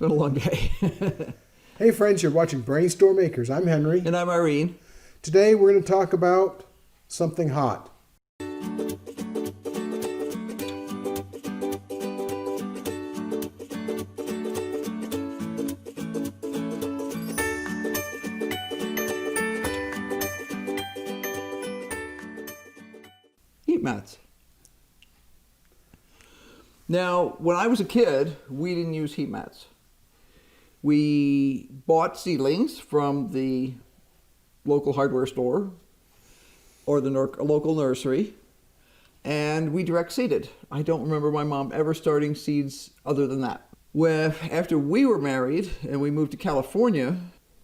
been a long day. Hey friends, you're watching BrainStormAcres. I'm Henry. And I'm Irene. Today we're going to talk about something hot. Heat mats. Now, when I was a kid, we didn't use heat mats. We bought seedlings from the local hardware store or the local nursery, and we direct seeded. I don't remember my mom ever starting seeds other than that. After we were married and we moved to California,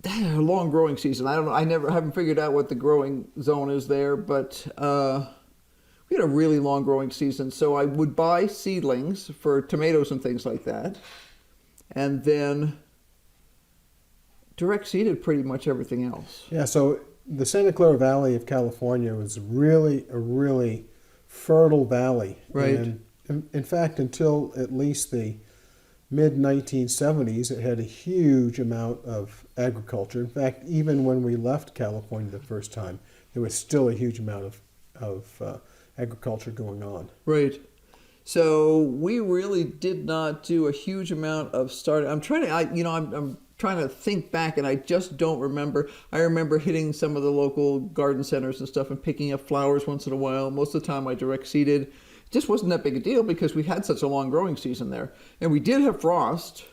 they had a long growing season. I don't know. I haven't figured out what the growing zone is there, but we had a really long growing season. So I would buy seedlings for tomatoes and things like that, and then direct seeded pretty much everything else. Yeah, so the Santa Clara Valley of California was really a really fertile valley. Right. And in fact, until at least the mid-1970s, it had a huge amount of agriculture. In fact, even when we left California the first time, there was still a huge amount of agriculture going on. Right. So we really did not do a huge amount of starting. I'm trying to think back, and I just don't remember. I remember hitting some of the local garden centers and stuff and picking up flowers once in a while. Most of the time I direct seeded. It just wasn't that big a deal because we had such a long growing season there. And we did have frost.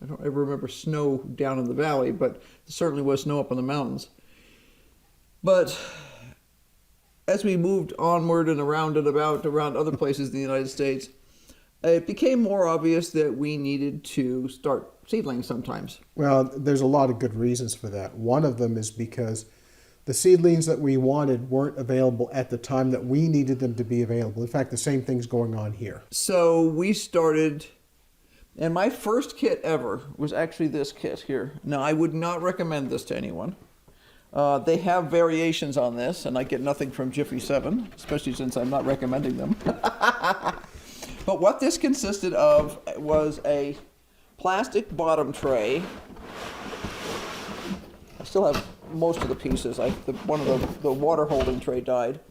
I don't ever remember snow down in the valley, but there certainly was snow up in the mountains. But as we moved onward and around other places in the United States, it became more obvious that we needed to start seedlings sometimes. Well, there's a lot of good reasons for that. One of them is because the seedlings that we wanted weren't available at the time that we needed them to be available. In fact, the same thing's going on here. So we started, and my first kit ever was actually this kit here. Now, I would not recommend this to anyone. They have variations on this, and I get nothing from Jiffy 7, especially since I'm not recommending them. But what this consisted of was a plastic bottom tray. I still have most of the pieces. One of the water holding tray died,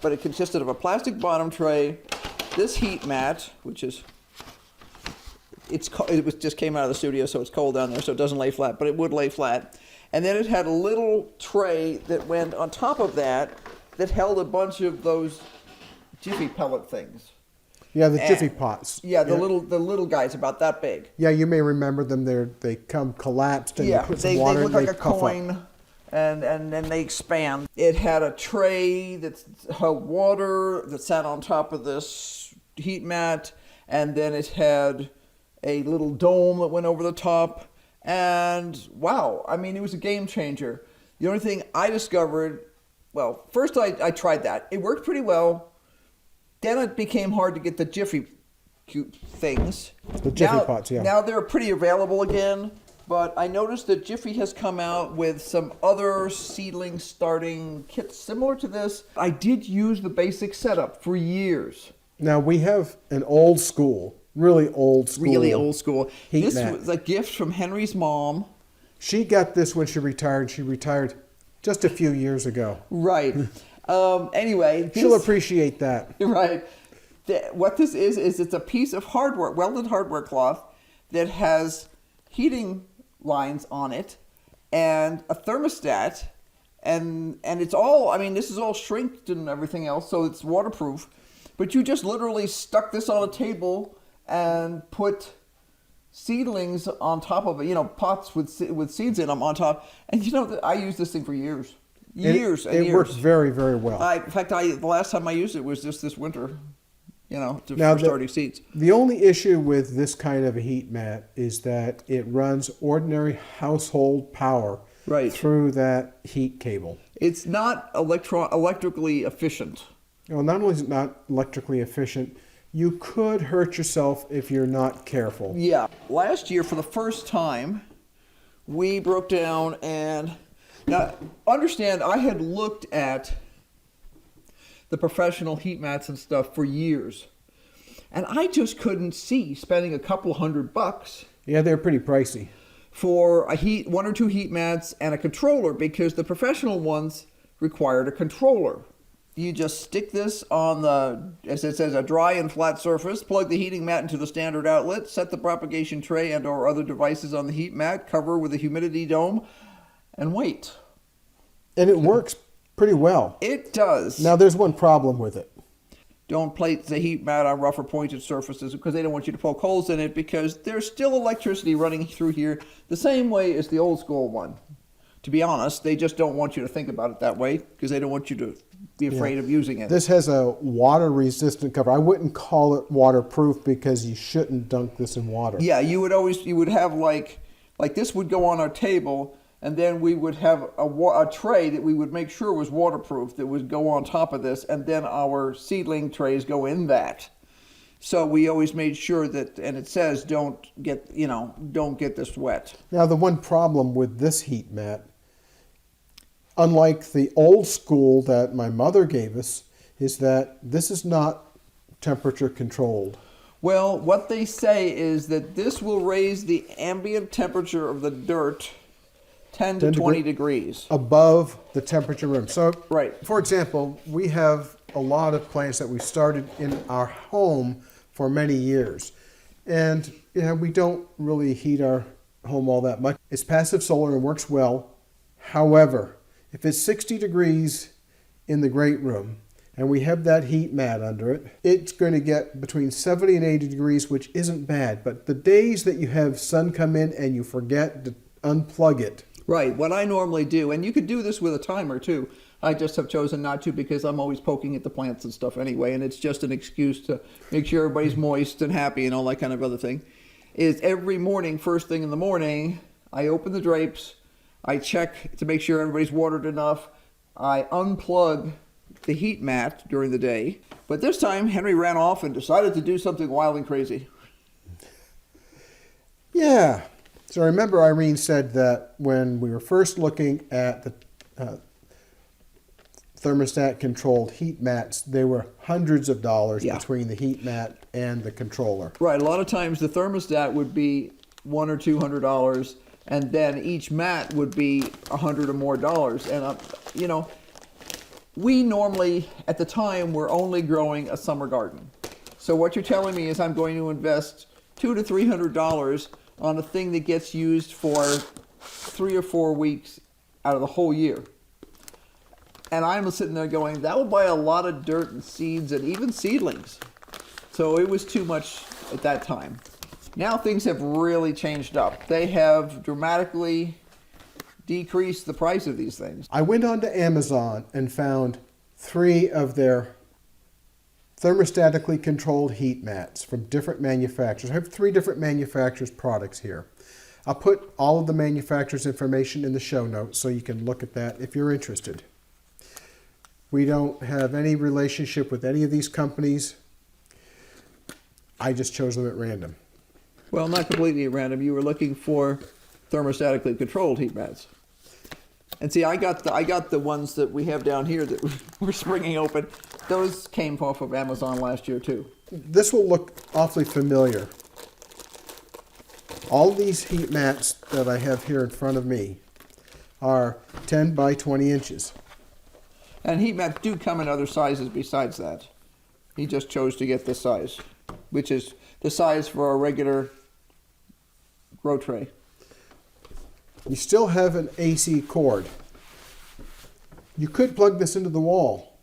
but it consisted of a plastic bottom tray, this heat mat, which is just came out of the studio, so it's cold down there, so it doesn't lay flat, but it would lay flat. And then it had a little tray that went on top of that held a bunch of those Jiffy pellet things. Yeah, the Jiffy pots. Yeah, the little guys about that big. Yeah, you may remember them. They come collapsed and you put some water in. They look like a puff coin, up. and then they expand. It had a tray that held water that sat on top of this heat mat, and then it had a little dome that went over the top. And wow, I mean, it was a game changer. The only thing I discovered, well, first I tried that. It worked pretty well. Then it became hard to get the Jiffy cute things. The Jiffy pots, yeah. Now they're pretty available again, but I noticed that Jiffy has come out with some other seedling starting kits similar to this. I did use the basic setup for years. Now we have an old school, really old school. This was a gift from Henry's mom. She got this when she retired. She retired just a few years ago. Right. Anyway, she'll appreciate that. Right. What this is it's a piece of hardware, welded hardware cloth that has heating lines on it and a thermostat, and it's all, I mean, this is all shrinked and everything else, so it's waterproof. But you just literally stuck this on a table and put seedlings on top of it, pots with seeds in them on top. And I used this thing for years. It works very, very well. In fact, the last time I used it was just this winter, for starting seeds. The only issue with this kind of a heat mat is that it runs ordinary household power through that heat cable. It's not electrically efficient. Well, not only is it not electrically efficient, you could hurt yourself if you're not careful. Yeah. Last year, for the first time, we broke down and... Now, understand, I had looked at the professional heat mats and stuff for years. And I just couldn't see spending a couple $100 Yeah, they're pretty pricey. for one or two heat mats and a controller, because the professional ones required a controller. You just stick this on the, as it says, a dry and flat surface, plug the heating mat into the standard outlet, set the propagation tray and or other devices on the heat mat, cover with a humidity dome, and wait. And it works pretty well. It does. Now, there's one problem with it. Don't place the heat mat on rougher pointed surfaces because they don't want you to poke holes in it, because there's still electricity running through here the same way as the old school one. To be honest, they just don't want you to think about it that way because they don't want you to be afraid of using it. This has a water resistant cover. I wouldn't call it waterproof because you shouldn't dunk this in water. Yeah, you would have like this would go on our table, and then we would have a tray that we would make sure was waterproof that would go on top of this, and then our seedling trays go in that. So we always made sure that, and it says don't get this wet. Now, the one problem with this heat mat, unlike the old school that my mother gave us, is that this is not temperature controlled. Well, what they say is that this will raise the ambient temperature of the dirt 10 to 20 degrees. Above the temperature room. So, Right. for example, we have a lot of plants that we started in our home for many years. And we don't really heat our home all that much. It's passive solar and works well. However, if it's 60 degrees in the great room and we have that heat mat under it, it's going to get between 70 and 80 degrees, which isn't bad. But the days that you have sun come in and you forget to unplug it. Right, what I normally do, and you could do this with a timer too. I just have chosen not to because I'm always poking at the plants and stuff anyway, and it's just an excuse to make sure everybody's moist and happy and all that kind of other thing. Is every morning, first thing in the morning, I open the drapes, I check to make sure everybody's watered enough, I unplug the heat mat during the day. But this time, Henry ran off and decided to do something wild and crazy. Yeah. So remember Irene said that when we were first looking at the thermostat-controlled heat mats, they were hundreds of dollars between the heat mat and the controller. Right, a lot of times the thermostat would be $100 or $200, and then each mat would be $100 or more dollars. And we normally at the time were only growing a summer garden. So what you're telling me is I'm going to invest $200 to $300 on a thing that gets used for 3 or 4 weeks out of the whole year. And I'm sitting there going, that would buy a lot of dirt and seeds and even seedlings. So it was too much at that time. Now things have really changed up. They have dramatically decreased the price of these things. I went on to Amazon and found 3 of their thermostatically controlled heat mats from different manufacturers. I have 3 different manufacturers' products here. I'll put all of the manufacturers' information in the show notes so you can look at that if you're interested. We don't have any relationship with any of these companies. I just chose them at random. Well, not completely at random. You were looking for thermostatically controlled heat mats. And see, I got the ones that we have down here that we're springing open. Those came off of Amazon last year too. This will look awfully familiar. All these heat mats that I have here in front of me are 10 by 20 inches. And heat mats do come in other sizes besides that. He just chose to get this size, which is the size for a regular grow tray. You still have an AC cord. You could plug this into the wall.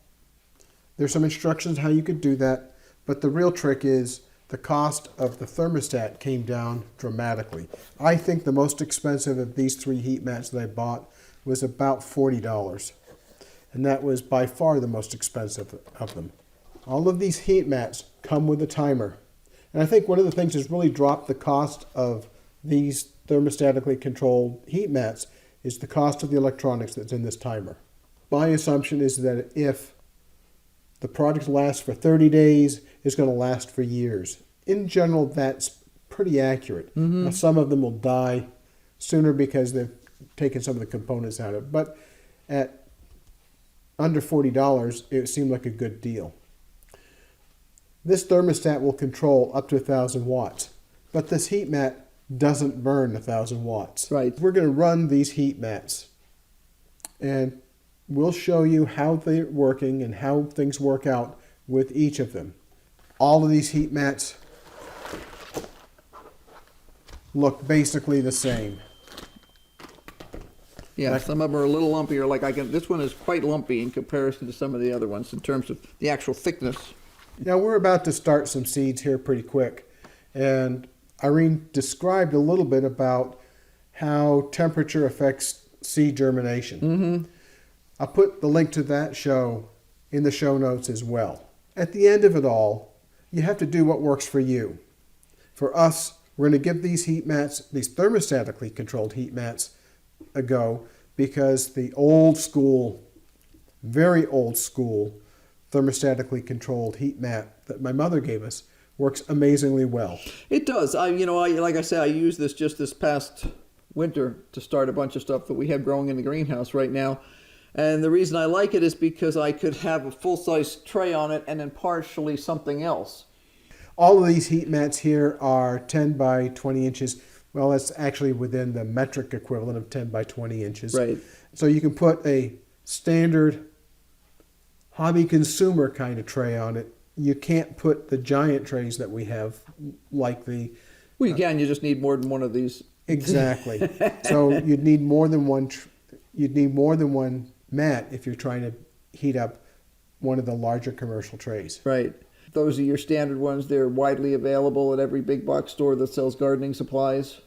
There's some instructions how you could do that, but the real trick is the cost of the thermostat came down dramatically. I think the most expensive of these 3 heat mats that I bought was about $40. And that was by far the most expensive of them. All of these heat mats come with a timer. And I think one of the things that's really dropped the cost of these thermostatically controlled heat mats is the cost of the electronics that's in this timer. My assumption is that if the product lasts for 30 days, it's going to last for years. In general, that's pretty accurate. Now, some of them will die sooner because they've taken some of the components out of it. But at under $40, it seemed like a good deal. This thermostat will control up to 1,000 watts, but this heat mat doesn't burn 1,000 watts. Right. We're going to run these heat mats, and we'll show you how they're working and how things work out with each of them. All of these heat mats look basically the same. Yeah, some of them are a little lumpier. Like this one is quite lumpy in comparison to some of the other ones in terms of the actual thickness. Now we're about to start some seeds here pretty quick, and Irene described a little bit about how temperature affects seed germination. Mm-hmm. I'll put the link to that show in the show notes as well. At the end of it all, you have to do what works for you. For us, we're going to give these heat mats, these thermostatically controlled heat mats, a go, because the old school, very old school, thermostatically controlled heat mat that my mother gave us works amazingly well. It does. Like I said, I used this just this past winter to start a bunch of stuff that we have growing in the greenhouse right now. And the reason I like it is because I could have a full-size tray on it and then partially something else. All of these heat mats here are 10 by 20 inches. Well, that's actually within the metric equivalent of 10 by 20 inches. Right. So you can put a standard hobby consumer kind of tray on it. You can't put the giant trays that we have, like the... Well, you can. You just need more than one of these. Exactly. So you'd need more than one. You'd need more than one mat if you're trying to heat up one of the larger commercial trays. Right. Those are your standard ones. They're widely available at every big box store that sells gardening supplies.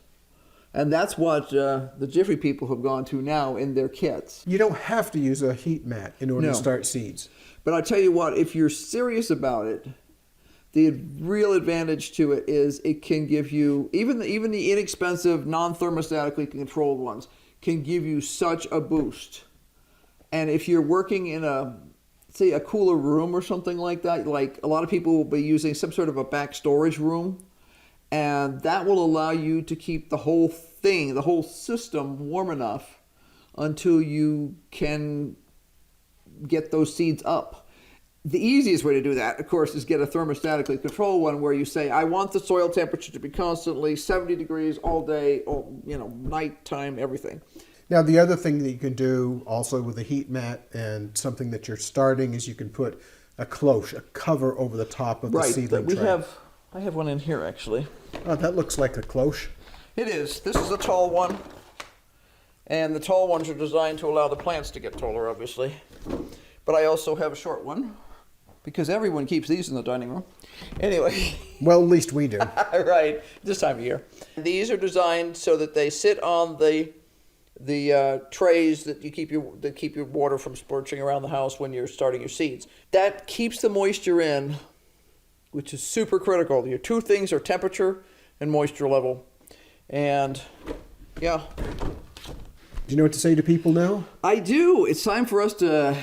And that's what the Jiffy people have gone to now in their kits. You don't have to use a heat mat in order to start seeds. But I'll tell you what, if you're serious about it, the real advantage to it is it can give you, even the inexpensive, non-thermostatically controlled ones, can give you such a boost. And if you're working in say a cooler room or something like that, like a lot of people will be using some sort of a back storage room, and that will allow you to keep the whole thing, the whole system warm enough until you can get those seeds up. The easiest way to do that, of course, is get a thermostatically controlled one where you say, I want the soil temperature to be constantly 70 degrees all day, nighttime, everything. Now, the other thing that you can do also with a heat mat and something that you're starting is you can put a cloche, a cover over the top of the seedling tray. I have one in here, actually. Oh, that looks like a cloche. It is. This is a tall one. And the tall ones are designed to allow the plants to get taller, obviously. But I also have a short one, because everyone keeps these in the dining room. Anyway. Well, at least we do. Right, this time of year. These are designed so that they sit on the trays that keep your water from splurching around the house when you're starting your seeds. That keeps the moisture in, which is super critical. Your two things are temperature and moisture level. And yeah. Do you know what to say to people now? I do. It's time for us to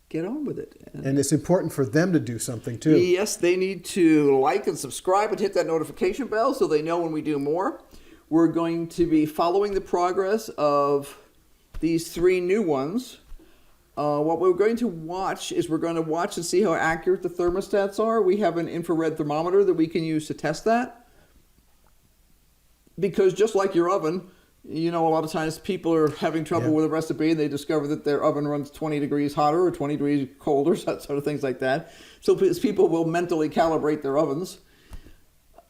get on with it. And it's important for them to do something too. Yes, they need to like and subscribe and hit that notification bell so they know when we do more. We're going to be following the progress of these 3 new ones. What we're going to watch is we're going to watch and see how accurate the thermostats are. We have an infrared thermometer that we can use to test that. Because just like your oven, a lot of times people are having trouble with a recipe and they discover that their oven runs 20 degrees hotter or 20 degrees colder, sort of things like that. So people will mentally calibrate their ovens.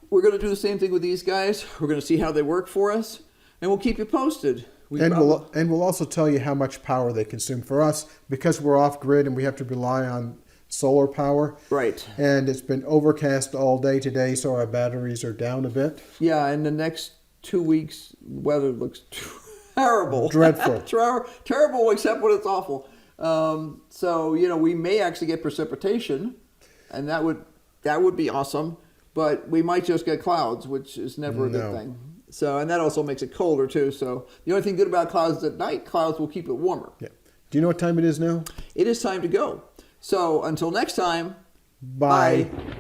We're going to do the same thing with these guys. We're going to see how they work for us, and we'll keep you posted. We'll also tell you how much power they consume. For us, because we're off grid and we have to rely on solar power. Right. And it's been overcast all day today, so our batteries are down a bit. Yeah, in the next 2 weeks, weather looks terrible. Dreadful. Terrible, except when it's awful. So, we may actually get precipitation, and that would be awesome. But we might just get clouds, which is never a good thing. So, and that also makes it colder too. So the only thing good about clouds is at night, clouds will keep it warmer. Yeah. Do you know what time it is now? It is time to go. So until next time, bye. Bye.